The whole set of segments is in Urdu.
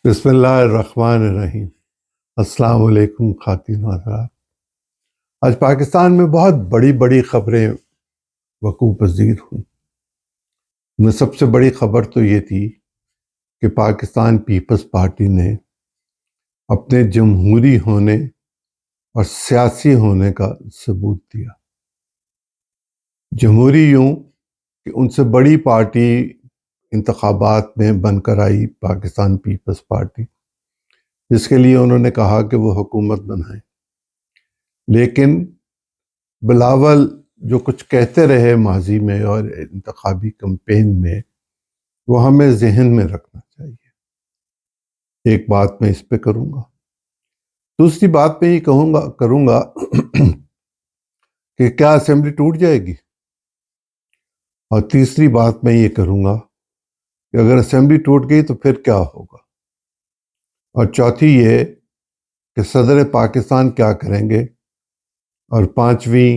بسم اللہ الرحمن الرحیم۔ السلام علیکم خواتین و حضرات۔ آج پاکستان میں بہت بڑی بڑی خبریں وقوع پذیر ہوئیں۔ ان میں سب سے بڑی خبر تو یہ تھی کہ پاکستان پیپلز پارٹی نے اپنے جمہوری ہونے اور سیاسی ہونے کا ثبوت دیا۔ جمہوری یوں کہ ان سے بڑی پارٹی انتخابات میں بن کر آئی پاکستان پیپلز پارٹی، جس کے لیے انہوں نے کہا کہ وہ حکومت بنائیں، لیکن بلاول جو کچھ کہتے رہے ماضی میں اور انتخابی کمپین میں، وہ ہمیں ذہن میں رکھنا چاہیے۔ ایک بات میں اس پہ کروں گا، دوسری بات میں یہ کروں گا کہ کیا اسمبلی ٹوٹ جائے گی، اور تیسری بات میں یہ کروں گا کہ اگر اسمبلی ٹوٹ گئی تو پھر کیا ہوگا، اور چوتھی یہ کہ صدر پاکستان کیا کریں گے، اور پانچویں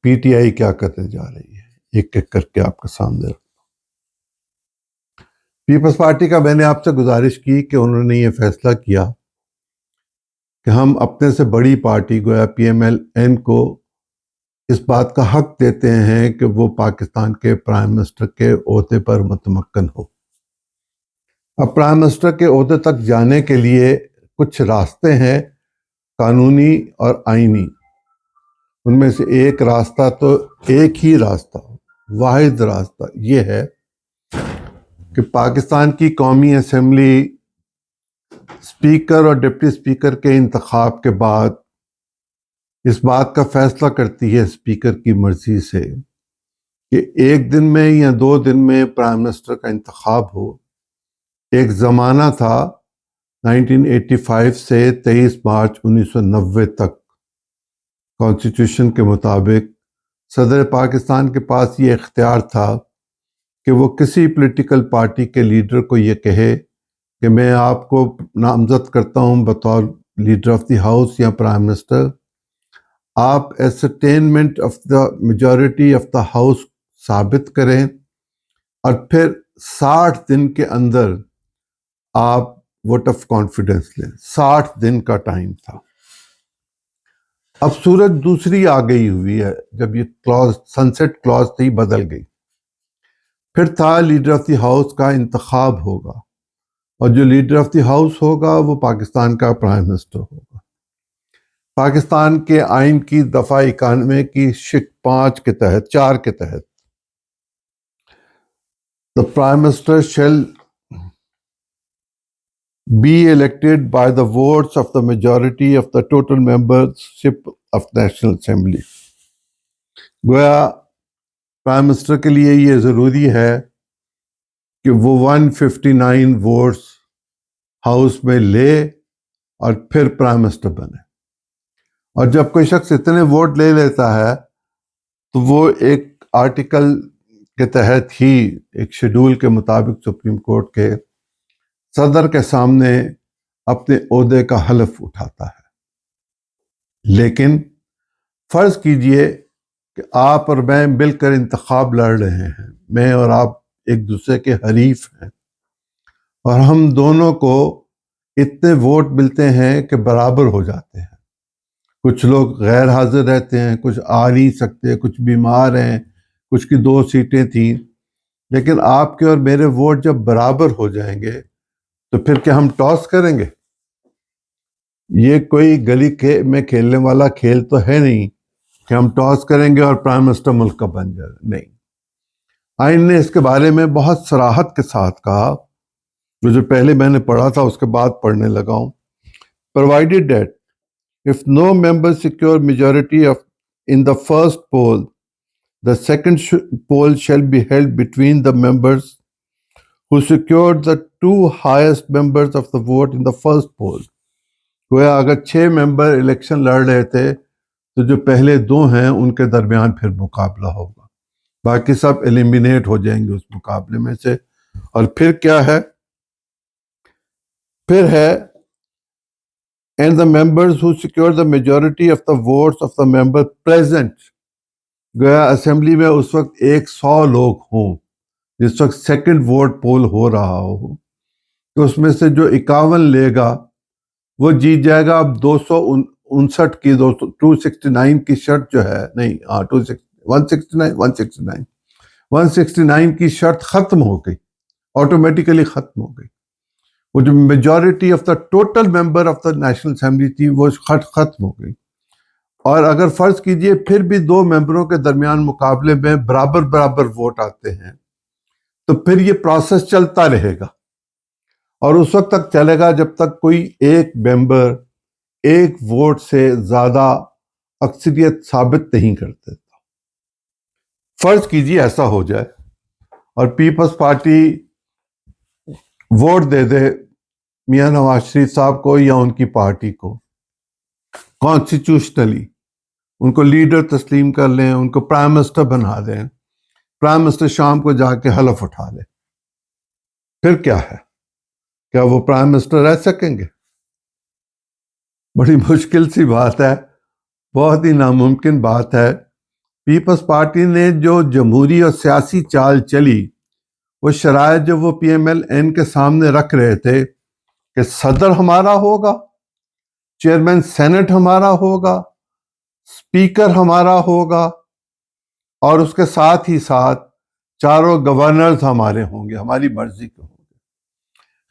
پی ٹی آئی کیا کرنے جا رہی ہے۔ ایک ایک کر کے آپ کے سامنے رکھتا ہوں۔ پیپلز پارٹی کا میں نے آپ سے گزارش کی کہ انہوں نے یہ فیصلہ کیا کہ ہم اپنے سے بڑی پارٹی گویا پی ایم ایل این کو اس بات کا حق دیتے ہیں کہ وہ پاکستان کے پرائم منسٹر کے عہدے پر متمکن ہو۔ اب پرائم منسٹر کے عہدے تک جانے کے لیے کچھ راستے ہیں، قانونی اور آئینی۔ ان میں سے ایک راستہ تو ایک ہی راستہ، واحد راستہ یہ ہے کہ پاکستان کی قومی اسمبلی اسپیکر اور ڈپٹی اسپیکر کے انتخاب کے بعد اس بات کا فیصلہ کرتی ہے اسپیکر کی مرضی سے کہ ایک دن میں یا 2 دن میں پرائم منسٹر کا انتخاب ہو۔ ایک زمانہ تھا 1985 سے 23 مارچ 1990 تک، کانسٹیٹیوشن کے مطابق صدر پاکستان کے پاس یہ اختیار تھا کہ وہ کسی پولیٹیکل پارٹی کے لیڈر کو یہ کہے کہ میں آپ کو نامزد کرتا ہوں بطور لیڈر آف دی ہاؤس یا پرائم منسٹر، آپ ascertainment of the majority of the house ثابت کریں، اور پھر 60 دن کے اندر آپ ووٹ آف کانفیڈنس لیں۔ 60 دن کا ٹائم تھا۔ اب صورت دوسری آ گئی ہوئی ہے، جب یہ کلاز سنسیٹ کلاز تھی بدل گئی۔ پھر تھا لیڈر آف دی ہاؤس کا انتخاب ہوگا، اور جو لیڈر آف دی ہاؤس ہوگا وہ پاکستان کا پرائم منسٹر ہوگا۔ پاکستان کے آئین کی دفعہ 91 کی شق 4 کے تحت the prime minister shall be elected by the votes of the majority of the total membership of National Assembly۔ گویا پرائم منسٹر کے لیے یہ ضروری ہے کہ وہ 159 ووٹس ہاؤس میں لے اور پھر پرائم منسٹر بنے۔ اور جب کوئی شخص اتنے ووٹ لے لیتا ہے تو وہ ایک آرٹیکل کے تحت ہی، ایک شیڈول کے مطابق سپریم کورٹ کے، صدر کے سامنے اپنے عہدے کا حلف اٹھاتا ہے۔ لیکن فرض کیجئے کہ آپ اور میں مل کر انتخاب لڑ رہے ہیں، میں اور آپ ایک دوسرے کے حریف ہیں، اور ہم دونوں کو اتنے ووٹ ملتے ہیں کہ برابر ہو جاتے ہیں۔ کچھ لوگ غیر حاضر رہتے ہیں، کچھ آ نہیں سکتے، کچھ بیمار ہیں، کچھ کی 2 سیٹیں تھیں، لیکن آپ کے اور میرے ووٹ جب برابر ہو جائیں گے تو پھر کیا ہم ٹاس کریں گے؟ یہ کوئی گلی میں کھیلنے والا کھیل تو ہے نہیں کہ ہم ٹاس کریں گے اور پرائم منسٹر ملک کا بن جائے گا، نہیں۔ آئین نے اس کے بارے میں بہت صراحت کے ساتھ کہا، جو پہلے میں نے پڑھا تھا اس کے بعد پڑھنے لگا ہوں۔ provided that if no member secure majority in the first poll, the second poll shall be held between the members who secured the 2 highest members of the vote in the first poll۔ گویا اگر 6 ممبر الیکشن لڑ رہے تھے تو جو پہلے 2 ہیں ان کے درمیان پھر مقابلہ ہوگا، باقی سب ایلیمینیٹ ہو جائیں گے اس مقابلے میں سے۔ اور پھر کیا ہے؟ پھر ہے and the members who secure the majority of the votes of the member present۔ گویا اسمبلی میں اس وقت 100 لوگ ہوں جس وقت سیکنڈ ووٹ پول ہو رہا ہو، کہ اس میں سے جو 51 لے گا وہ جیت جائے گا. اب 259 کی 269 کی شرط جو ہے, نہیں 169 کی شرط ختم ہو گئی, آٹومیٹیکلی ختم ہو گئی. وہ جو majority of the total member of the national assembly تھی وہ ختم ہو گئی. اور اگر فرض کیجئے پھر بھی 2 ممبروں کے درمیان مقابلے میں برابر ووٹ آتے ہیں تو پھر یہ پروسیس چلتا رہے گا, اور اس وقت تک چلے گا جب تک کوئی ایک ممبر ایک ووٹ سے زیادہ اکثریت ثابت نہیں کر دیتا. فرض کیجئے ایسا ہو جائے اور پیپلز پارٹی ووٹ دے دے میاں نواز شریف صاحب کو یا ان کی پارٹی کو, کانسٹیٹیوشنلی ان کو لیڈر تسلیم کر لیں, ان کو پرائم منسٹر بنا دیں, پرائم منسٹر شام کو جا کے حلف اٹھا لے, پھر کیا ہے؟ کیا وہ پرائم منسٹر رہ سکیں گے؟ بڑی مشکل سی بات ہے, بہت ہی ناممکن بات ہے. پیپلز پارٹی نے جو جمہوری اور سیاسی چال چلی, وہ شرائط جو وہ پی ایم ایل این کے سامنے رکھ رہے تھے کہ صدر ہمارا ہوگا, چیئرمین سینٹ ہمارا ہوگا, اسپیکر ہمارا ہوگا, اور اس کے ساتھ ہی ساتھ 4 گورنرز ہمارے ہوں گے, ہماری مرضی کے ہوں گے.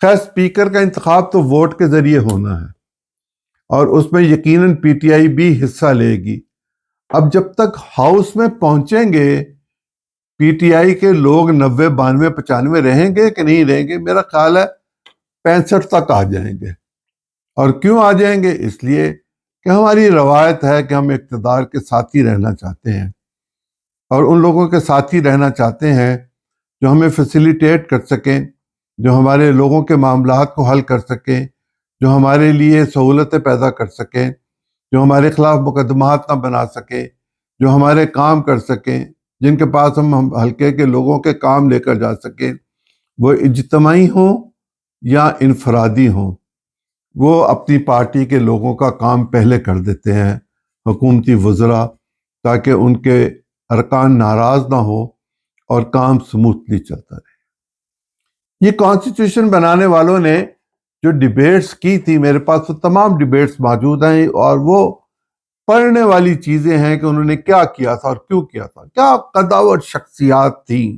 خیر اسپیکر کا انتخاب تو ووٹ کے ذریعے ہونا ہے اور اس میں یقیناً پی ٹی آئی بھی حصہ لے گی. اب جب تک ہاؤس میں پہنچیں گے پی ٹی آئی کے لوگ 90 92 95 رہیں گے کہ نہیں رہیں گے؟ میرا خیال ہے 65 تک آ جائیں گے. اور کیوں آ جائیں گے؟ اس لیے کہ ہماری روایت ہے کہ ہم اقتدار کے ساتھی رہنا چاہتے ہیں, اور ان لوگوں کے ساتھی رہنا چاہتے ہیں جو ہمیں فیسیلیٹیٹ کر سکیں, جو ہمارے لوگوں کے معاملات کو حل کر سکیں, جو ہمارے لیے سہولتیں پیدا کر سکیں, جو ہمارے خلاف مقدمات نہ بنا سکیں, جو ہمارے کام کر سکیں, جن کے پاس ہم حلقے کے لوگوں کے کام لے کر جا سکیں, وہ اجتماعی ہوں یا انفرادی ہوں. وہ اپنی پارٹی کے لوگوں کا کام پہلے کر دیتے ہیں, حکومتی وزراء, تاکہ ان کے ارکان ناراض نہ ہو اور کام سموتھلی چلتا رہے. یہ کانسٹیٹیوشن بنانے والوں نے جو ڈیبیٹس کی تھی, میرے پاس وہ تمام ڈیبیٹس موجود ہیں, اور وہ پڑھنے والی چیزیں ہیں کہ انہوں نے کیا کیا تھا اور کیوں کیا تھا. کیا قداور شخصیات تھیں,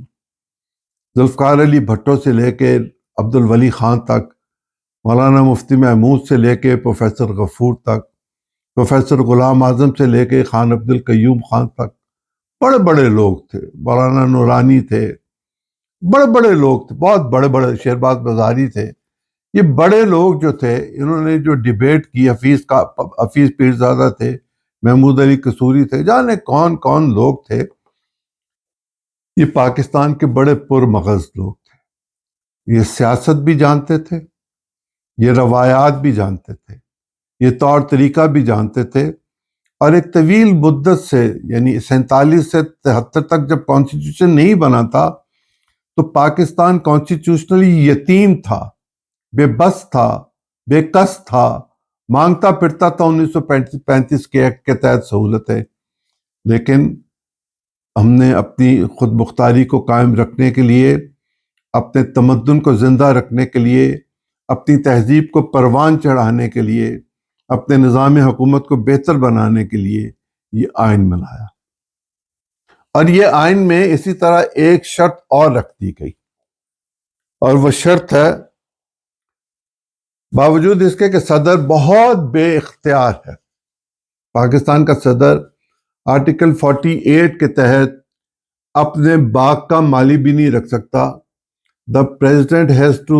ذوالفقار علی بھٹو سے لے کے عبد الولی خان تک, مولانا مفتی محمود سے لے کے پروفیسر غفور تک, پروفیسر غلام اعظم سے لے کے خان عبد القیوم خان تک. بڑے بڑے لوگ تھے, مولانا نورانی تھے, بڑے بڑے لوگ تھے, بہت بڑے بڑے, شہرباز بازاری تھے. یہ بڑے لوگ جو تھے انہوں نے جو ڈیبیٹ کی, حفیظ پیرزادہ تھے, محمود علی قصوری تھے, جانے کون کون لوگ تھے. یہ پاکستان کے بڑے پرمغز لوگ تھے. یہ سیاست بھی جانتے تھے, یہ روایات بھی جانتے تھے, یہ طور طریقہ بھی جانتے تھے. اور ایک طویل مدت سے, یعنی 47 سے 73 تک جب کانسٹیٹیوشن نہیں بنا تھا تو پاکستان کانسٹیٹیوشنلی یتیم تھا, بے بس تھا, بے کس تھا, مانگتا پھرتا تھا 1935 کے ایکٹ کے تحت سہولتیں. لیکن ہم نے اپنی خود مختاری کو قائم رکھنے کے لیے, اپنے تمدن کو زندہ رکھنے کے لیے, اپنی تہذیب کو پروان چڑھانے کے لیے, اپنے نظام حکومت کو بہتر بنانے کے لیے یہ آئین بنایا. اور یہ آئین میں اسی طرح ایک شرط اور رکھ دی گئی, اور وہ شرط ہے, باوجود اس کے کہ صدر بہت بے اختیار ہے, پاکستان کا صدر آرٹیکل 48 کے تحت اپنے باغ کا مالی بھی نہیں رکھ سکتا. The president has to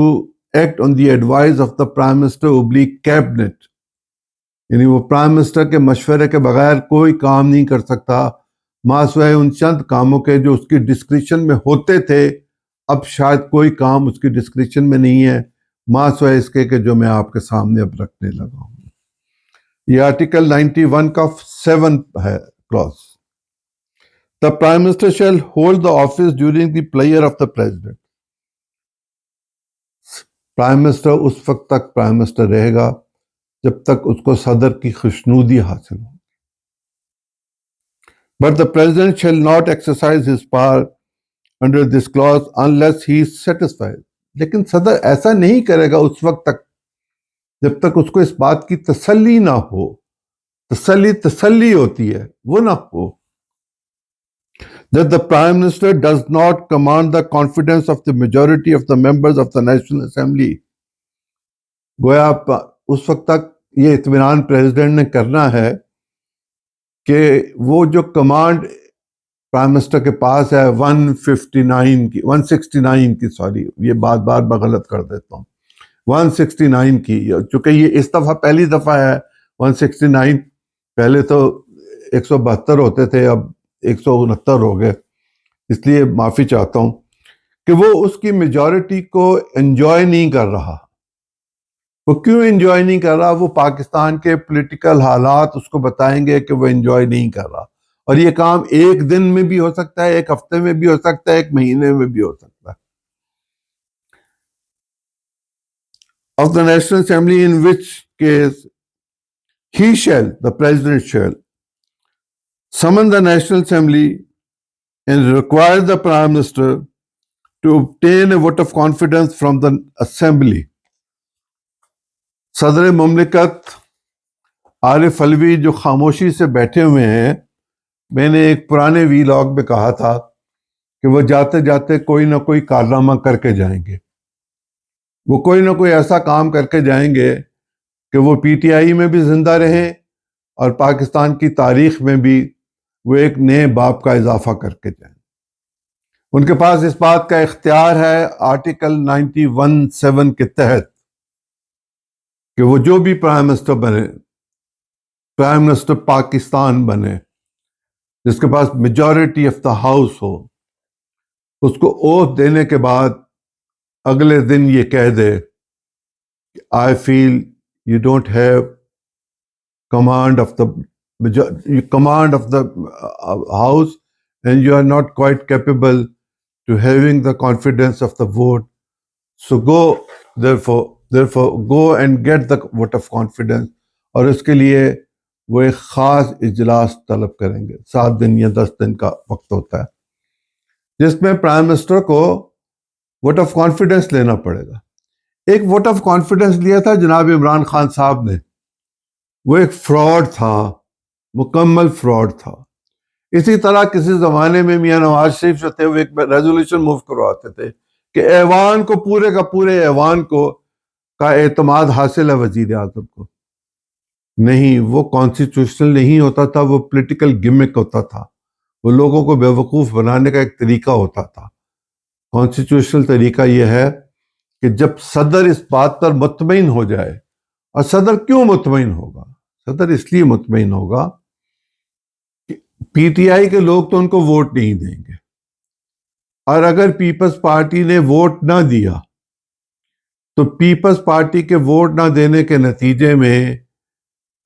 act on the advice of the prime minister / cabinet. یعنی وہ پرائم منسٹر کے مشورے کے بغیر کوئی کام نہیں کر سکتا, ماں سوائے ان چند کاموں کے جو اس کی ڈسکریشن میں ہوتے تھے. اب شاید کوئی کام اس کی ڈسکریشن میں نہیں ہے, ماں سوائے اس کے کہ جو میں آپ کے سامنے اب رکھنے لگا ہوں. یہ آرٹیکل 91 کا 7 ہے class. The Prime Minister shall hold the office during the pleasure of the President. Prime minister اس وقت تک پرائم منسٹر رہے گا جب تک اس کو صدر کی خوشنودی حاصل ہو. But the President shall not exercise his power under this clause unless he is satisfied. لیکن صدر ایسا نہیں کرے گا اس وقت تک جب تک اس کو اس بات کی تسلی نہ ہو. تسلی ہوتی ہے، وہ نہ ہو. That the Prime Minister does not command the confidence of the majority of the members of the National Assembly. گویا اس وقت تک یہ اطمینان پریزیڈنٹ نے کرنا ہے کہ وہ جو کمانڈ پرائم منسٹر کے پاس ہے 169 کی سوری یہ بار میں غلط کر دیتا ہوں 169 کی، چونکہ یہ اس دفعہ پہلی دفعہ ہے 169. پہلے تو 172 ہوتے تھے، اب 169 ہو گئے، اس لیے معافی چاہتا ہوں کہ وہ اس کی میجورٹی کو انجوائے نہیں کر رہا. وہ کیوں انجوائے نہیں کر رہا؟ وہ پاکستان کے پولیٹیکل حالات اس کو بتائیں گے کہ وہ انجوائے نہیں کر رہا. اور یہ کام ایک دن میں بھی ہو سکتا ہے، ایک ہفتے میں بھی ہو سکتا ہے، ایک مہینے میں بھی ہو سکتا ہے. Of the National Assembly, in which case the President shall summon the National Assembly and require the Prime Minister to obtain a vote of confidence from the Assembly. صدر مملکت عارف علوی جو خاموشی سے بیٹھے ہوئے ہیں، میں نے ایک پرانے وی لاگ میں کہا تھا کہ وہ جاتے جاتے کوئی نہ کوئی کارنامہ کر کے جائیں گے. وہ کوئی نہ کوئی ایسا کام کر کے جائیں گے کہ وہ پی ٹی آئی میں بھی زندہ رہیں اور پاکستان کی تاریخ میں بھی وہ ایک نئے باب کا اضافہ کر کے جائیں. ان کے پاس اس بات کا اختیار ہے آرٹیکل 91(7) کے تحت کہ وہ جو بھی پرائم منسٹر بنے، پرائم منسٹر پاکستان بنے، جس کے پاس میجورٹی آف دا ہاؤس ہو، اس کو اوتھ دینے کے بعد اگلے دن یہ کہہ دے I feel you don't have command of the house and you are not quite capable to having the confidence of the vote. So go, therefore go and get the vote of confidence. اور اس کے لیے وہ ایک خاص اجلاس طلب کریں گے، 7 دن یا 10 دن کا وقت ہوتا ہے، جس میں پرائم منسٹر کو ووٹ آف کانفیڈنس لینا پڑے گا. ایک ووٹ آف کانفیڈنس لیا تھا جناب عمران خان صاحب نے، وہ ایک فراڈ تھا، مکمل فراڈ تھا. اسی طرح کسی زمانے میں میاں نواز شریف جو تھے وہ ایک ریزولوشن موو کرواتے تھے کہ ایوان کو پورے کا پورے ایوان کا اعتماد حاصل ہے وزیر اعظم کو. نہیں، وہ کانسٹیٹیوشنل نہیں ہوتا تھا، وہ پولیٹیکل گمک ہوتا تھا، وہ لوگوں کو بیوقوف بنانے کا ایک طریقہ ہوتا تھا. کانسٹیٹیوشنل طریقہ یہ ہے کہ جب صدر اس بات پر مطمئن ہو جائے، اور صدر کیوں مطمئن ہوگا؟ صدر اس لیے مطمئن ہوگا کہ پی ٹی آئی کے لوگ تو ان کو ووٹ نہیں دیں گے، اور اگر پیپلز پارٹی نے ووٹ نہ دیا تو پیپلز پارٹی کے ووٹ نہ دینے کے نتیجے میں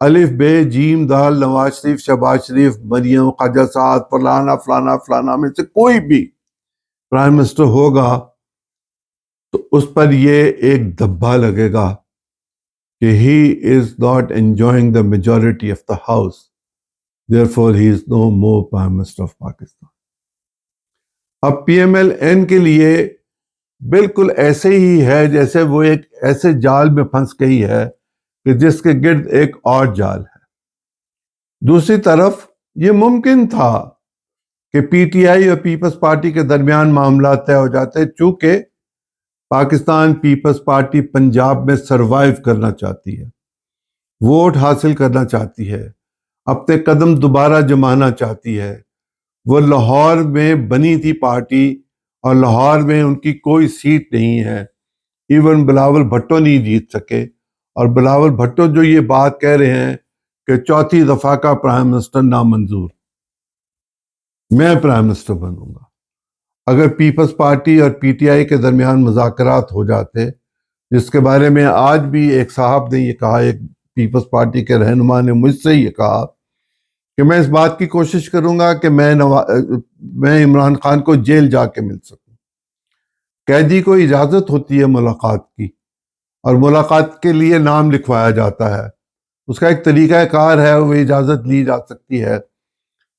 الف بے جیم دال نواز شریف، شہباز شریف، مریم، خواجہ سعد، فلانا میں سے کوئی بھی پرائم منسٹر ہوگا تو اس پر یہ ایک دھبا لگے گا کہ he is not enjoying the majority of the house, therefore he is no more Prime Minister of Pakistan. اب پی ایم ایل این کے لیے بالکل ایسے ہی ہے جیسے وہ ایک ایسے جال میں پھنس گئی ہے کہ جس کے گرد ایک اور جال ہے. دوسری طرف یہ ممکن تھا کہ پی ٹی آئی اور پیپلز پارٹی کے درمیان معاملات طے ہو جاتے، چونکہ پاکستان پیپلز پارٹی پنجاب میں سروائیو کرنا چاہتی ہے، ووٹ حاصل کرنا چاہتی ہے، اپنے قدم دوبارہ جمانا چاہتی ہے. وہ لاہور میں بنی تھی پارٹی، اور لاہور میں ان کی کوئی سیٹ نہیں ہے، ایون بلاول بھٹو نہیں جیت سکے. اور بلاول بھٹو جو یہ بات کہہ رہے ہیں کہ 4تھی دفعہ کا پرائم منسٹر نامنظور، میں پرائم منسٹر بنوں گا. اگر پیپلز پارٹی اور پی ٹی آئی کے درمیان مذاکرات ہو جاتے، جس کے بارے میں آج بھی ایک صاحب نے یہ کہا، ایک پیپلز پارٹی کے رہنما نے مجھ سے یہ کہا کہ میں اس بات کی کوشش کروں گا کہ میں عمران خان کو جیل جا کے مل سکوں. قیدی کو اجازت ہوتی ہے ملاقات کی، اور ملاقات کے لیے نام لکھوایا جاتا ہے، اس کا ایک طریقہ کار ہے، وہ اجازت لی جا سکتی ہے.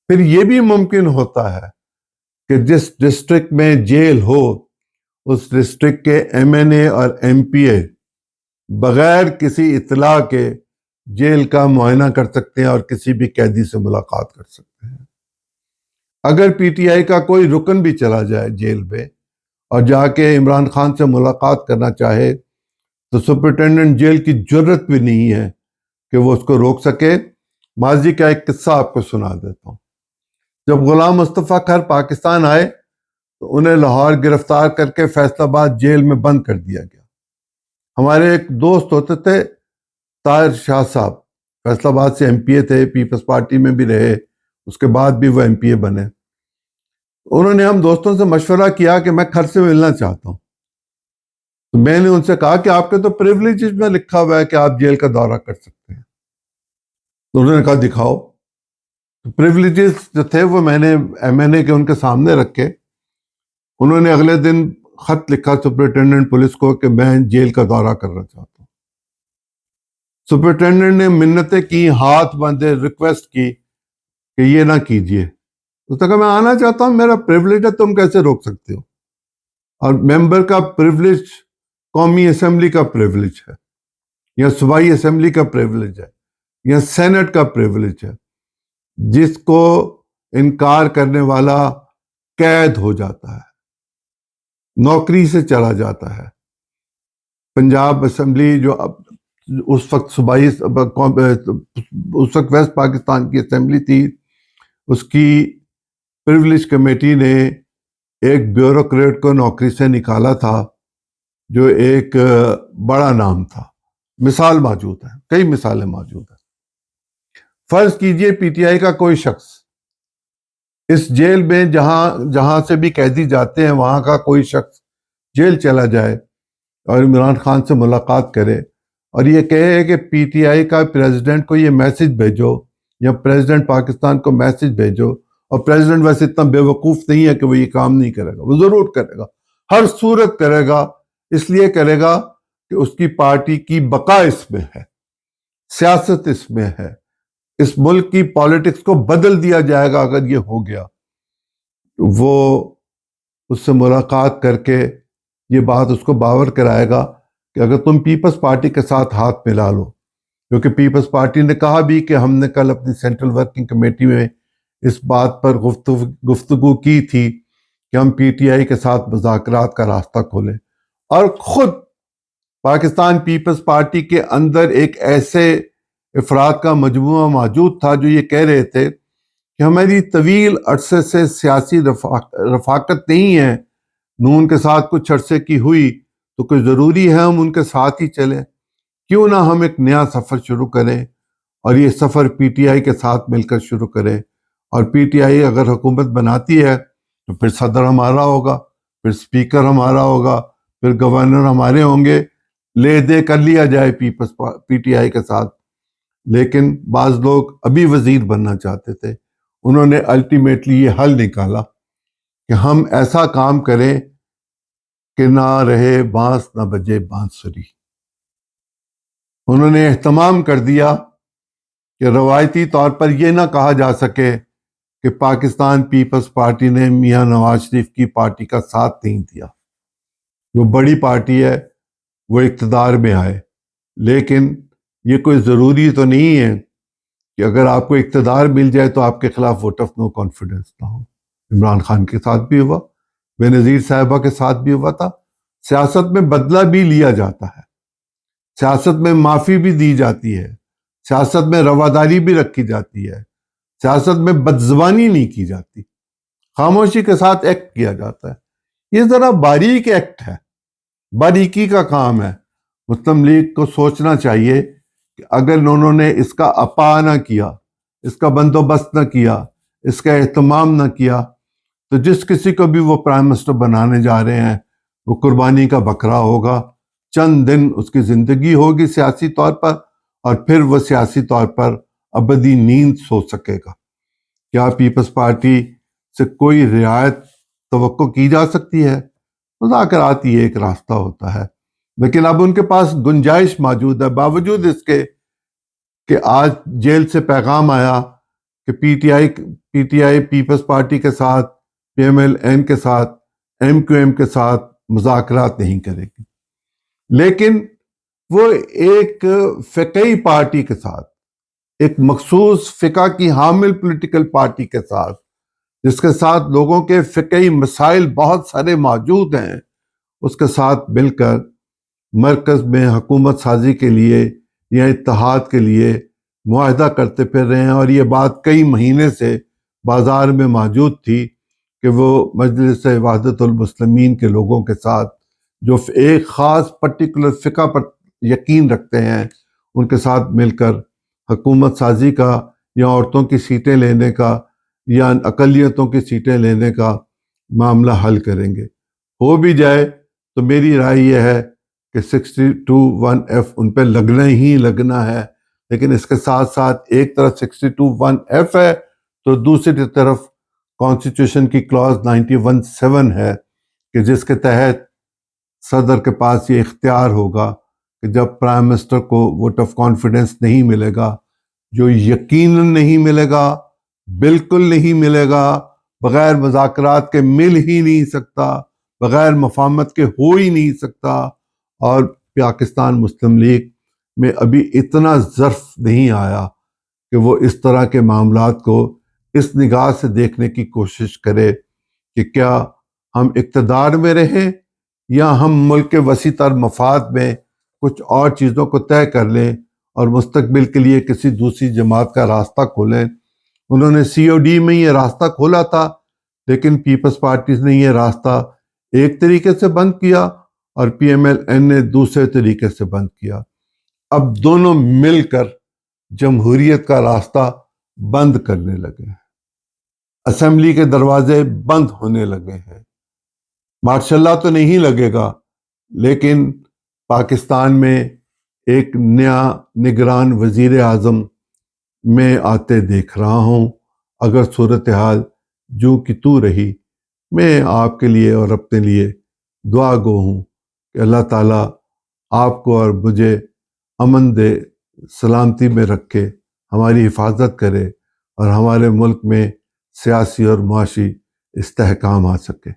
پھر یہ بھی ممکن ہوتا ہے کہ جس ڈسٹرکٹ میں جیل ہو اس ڈسٹرکٹ کے ایم این اے اور ایم پی اے بغیر کسی اطلاع کے جیل کا معائنہ کر سکتے ہیں اور کسی بھی قیدی سے ملاقات کر سکتے ہیں۔ اگر پی ٹی آئی کا کوئی رکن بھی چلا جائے جیل میں اور جا کے عمران خان سے ملاقات کرنا چاہے تو سپرنٹینڈنٹ جیل کی جرت بھی نہیں ہے کہ وہ اس کو روک سکے۔ ماضی کا ایک قصہ آپ کو سنا دیتا ہوں۔ جب غلام مصطفیٰ کھر پاکستان آئے تو انہیں لاہور گرفتار کر کے فیصل آباد جیل میں بند کر دیا گیا۔ ہمارے ایک دوست ہوتے تھے طاہر شاہ صاحب، فیصل آباد سے ایم پی اے تھے، پیپلز پارٹی میں بھی رہے، اس کے بعد بھی وہ ایم پی اے بنے۔ انہوں نے ہم دوستوں سے مشورہ کیا کہ میں کھر سے ملنا چاہتا ہوں۔ تو میں نے ان سے کہا کہ آپ کے تو پریولیجز میں لکھا ہوا ہے کہ آپ جیل کا دورہ کر سکتے ہیں۔ تو انہوں نے کہا دکھاؤ۔ پریولیجز جو تھے وہ میں نے ایم این اے کے ان کے سامنے رکھے۔ انہوں نے اگلے دن خط لکھا سپرنٹینڈنٹ پولیس کو کہ میں جیل کا دورہ کرنا چاہتا ہوں۔ سپرنٹینڈنٹ نے منتیں کی، ہاتھ باندھے، ریکویسٹ کی کہ یہ نہ کیجیے۔ اس نے کہا میں آنا چاہتا ہوں، میرا پریولیج ہے، تم کیسے روک سکتے ہو؟ اور ممبر کا پریولیج قومی اسمبلی کا پریولیج ہے، یا صوبائی اسمبلی کا پریولیج ہے، یا سینٹ کا پریولیج ہے، جس کو انکار کرنے والا قید ہو جاتا ہے، نوکری سے چلا جاتا ہے۔ پنجاب اسمبلی جو اس وقت صوبائی اس وقت ویسٹ پاکستان کی اسمبلی تھی، اس کی پریولیج کمیٹی نے ایک بیوروکریٹ کو نوکری سے نکالا تھا جو ایک بڑا نام تھا۔ مثال موجود ہے، کئی مثالیں موجود ہیں۔ فرض کیجئے پی ٹی آئی کا کوئی شخص اس جیل میں جہاں سے بھی قیدی جاتے ہیں وہاں کا کوئی شخص جیل چلا جائے اور عمران خان سے ملاقات کرے اور یہ کہے کہ پی ٹی آئی کا پریزیڈنٹ کو یہ میسج بھیجو یا پریزیڈنٹ پاکستان کو میسج بھیجو، اور پریزیڈنٹ ویسے اتنا بے وقوف نہیں ہے کہ وہ یہ کام نہیں کرے گا، وہ ضرور کرے گا، ہر صورت کرے گا۔ اس لیے کرے گا کہ اس کی پارٹی کی بقا اس میں ہے، سیاست اس میں ہے، اس ملک کی پالیٹکس کو بدل دیا جائے گا اگر یہ ہو گیا۔ وہ اس سے ملاقات کر کے یہ بات اس کو باور کرائے گا کہ اگر تم پیپلز پارٹی کے ساتھ ہاتھ ملا لو، کیونکہ پیپلز پارٹی نے کہا بھی کہ ہم نے کل اپنی سینٹرل ورکنگ کمیٹی میں اس بات پر گفتگو کی تھی کہ ہم پی ٹی آئی کے ساتھ مذاکرات کا راستہ کھولیں، اور خود پاکستان پیپلز پارٹی کے اندر ایک ایسے افراد کا مجموعہ موجود تھا جو یہ کہہ رہے تھے کہ ہماری طویل عرصے سے سیاسی رفاقت نہیں ہے، نون کے ساتھ کچھ عرصے کی ہوئی تو کوئی ضروری ہے ہم ان کے ساتھ ہی چلیں؟ کیوں نہ ہم ایک نیا سفر شروع کریں اور یہ سفر پی ٹی آئی کے ساتھ مل کر شروع کریں، اور پی ٹی آئی اگر حکومت بناتی ہے تو پھر صدر ہمارا ہوگا، پھر سپیکر ہمارا ہوگا، پھر گورنر ہمارے ہوں گے، لے دے کر لیا جائے پی ٹی آئی کے ساتھ۔ لیکن بعض لوگ ابھی وزیر بننا چاہتے تھے، انہوں نے الٹیمیٹلی یہ حل نکالا کہ ہم ایسا کام کریں کہ نہ رہے بانس نہ بجے بانسری۔ انہوں نے اہتمام کر دیا کہ روایتی طور پر یہ نہ کہا جا سکے کہ پاکستان پیپلز پارٹی نے میاں نواز شریف کی پارٹی کا ساتھ نہیں دیا۔ وہ بڑی پارٹی ہے، وہ اقتدار میں آئے، لیکن یہ کوئی ضروری تو نہیں ہے کہ اگر آپ کو اقتدار مل جائے تو آپ کے خلاف ووٹ آف نو کانفیڈنس نہ ہو۔ عمران خان کے ساتھ بھی ہوا، بے نظیر صاحبہ کے ساتھ بھی ہوا تھا۔ سیاست میں بدلہ بھی لیا جاتا ہے، سیاست میں معافی بھی دی جاتی ہے، سیاست میں رواداری بھی رکھی جاتی ہے، سیاست میں بدزبانی نہیں کی جاتی، خاموشی کے ساتھ ایکٹ کیا جاتا ہے۔ یہ ذرا باریک ایکٹ ہے، باریکی کا کام ہے۔ مسلم لیگ کو سوچنا چاہیے کہ اگر انہوں نے اس کا اپا نہ کیا، اس کا بندوبست نہ کیا، اس کا اہتمام نہ کیا، تو جس کسی کو بھی وہ پرائم منسٹر بنانے جا رہے ہیں وہ قربانی کا بکرا ہوگا۔ چند دن اس کی زندگی ہوگی سیاسی طور پر، اور پھر وہ سیاسی طور پر ابدی نیند سو سکے گا۔ کیا پیپلز پارٹی سے کوئی رعایت توقع کی جا سکتی ہے؟ مذاکرات ہی ایک راستہ ہوتا ہے، لیکن اب ان کے پاس گنجائش موجود ہے، باوجود اس کے کہ آج جیل سے پیغام آیا کہ P T I Peoples Party کے ساتھ، پی ایم ایل این کے ساتھ، ایم کیو ایم کے ساتھ مذاکرات نہیں کرے گی، لیکن وہ ایک فقہی پارٹی کے ساتھ، ایک مخصوص فقہ کی حامل پولیٹیکل پارٹی کے ساتھ، جس کے ساتھ لوگوں کے فقہی مسائل بہت سارے موجود ہیں، اس کے ساتھ مل کر مرکز میں حکومت سازی کے لیے یا اتحاد کے لیے معاہدہ کرتے پھر رہے ہیں. اور یہ بات کئی مہینے سے بازار میں موجود تھی کہ وہ مجلس وحدت المسلمین کے لوگوں کے ساتھ جو ایک خاص پرٹیکولر فقہ پر یقین رکھتے ہیں، ان کے ساتھ مل کر حکومت سازی کا یا عورتوں کی سیٹیں لینے کا یا اقلیتوں کی سیٹیں لینے کا معاملہ حل کریں گے. ہو بھی جائے تو میری رائے یہ ہے کہ 62(1)(f ان پہ لگنا ہی لگنا ہے، لیکن اس کے ساتھ ساتھ ایک طرف 62(1)(f ہے تو دوسری طرف کانسٹیٹیوشن کی کلاز 91(7) ہے کہ جس کے تحت صدر کے پاس یہ اختیار ہوگا کہ جب پرائم منسٹر کو ووٹ آف کانفیڈنس نہیں ملے گا، جو یقیناً نہیں ملے گا، بالکل نہیں ملے گا، بغیر مذاکرات کے مل ہی نہیں سکتا، بغیر مفاہمت کے ہو ہی نہیں سکتا، اور پاکستان مسلم لیگ میں ابھی اتنا ظرف نہیں آیا کہ وہ اس طرح کے معاملات کو اس نگاہ سے دیکھنے کی کوشش کرے کہ کیا ہم اقتدار میں رہیں یا ہم ملک کے وسیع تر مفاد میں کچھ اور چیزوں کو طے کر لیں اور مستقبل کے لیے کسی دوسری جماعت کا راستہ کھولیں. انہوں نے COD میں یہ راستہ کھولا تھا، لیکن پیپلز پارٹیز نے یہ راستہ ایک طریقے سے بند کیا اور PMLN نے دوسرے طریقے سے بند کیا. اب دونوں مل کر جمہوریت کا راستہ بند کرنے لگے ہیں، اسمبلی کے دروازے بند ہونے لگے ہیں. ماشاء اللہ تو نہیں لگے گا، لیکن پاکستان میں ایک نیا نگران وزیر اعظم میں آتے دیکھ رہا ہوں. اگر صورتحال جو کہ تو رہی، میں آپ کے لیے اور اپنے لیے دعا گو ہوں کہ اللہ تعالیٰ آپ کو اور مجھے امن دے، سلامتی میں رکھے، ہماری حفاظت کرے اور ہمارے ملک میں سیاسی اور معاشی استحکام آ سکے.